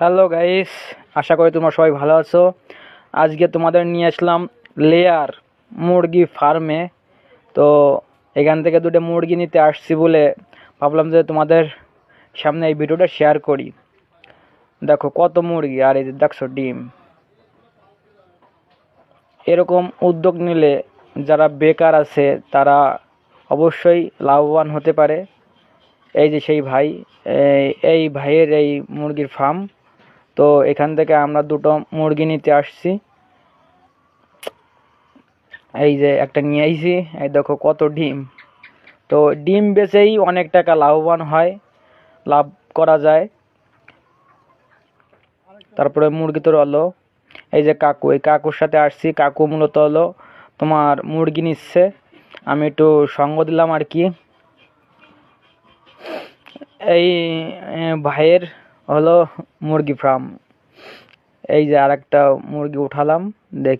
Hello guys, আশা করি তোমরা সবাই ভালো আছো। আজকে তোমাদের নিয়ে আসলাম লেয়ার মুরগি ফার্মে। তো এখান থেকে দুটো মুরগি নিতে আসছি বলে ভাবলাম যে তোমাদের সামনে এই ভিডিওটা শেয়ার করি। দেখো কত মুরগি, আর এই যে দেখছো ডিম। এরকম উদ্যোগ নিলে যারা বেকার আছে তারা অবশ্যই লাভবান হতে পারে। এই যে সেই ভাই, এই ভাইয়ের এই মুরগির ফার্ম। তো এখান থেকে আমরা দুটো মুরগি নিতে আসছি। এই যে একটা নিয়ে আইছি, এই দেখো কত ডিম। তো ডিম বেচেই অনেক টাকা লাভবান হয়, লাভ করা যায়। তারপরে মুরগি তো হলো, এই যে কাকু, এই কাকুর সাথে আসছি। কাকু মূলত হলো তোমার মুরগি নিচ্ছে, আমি একটু সঙ্গ দিলাম আর কি। এই ভাইয়ের হলো মুরগি ফার্ম। এই যে আর একটা মুরগি উঠালাম, দেখি।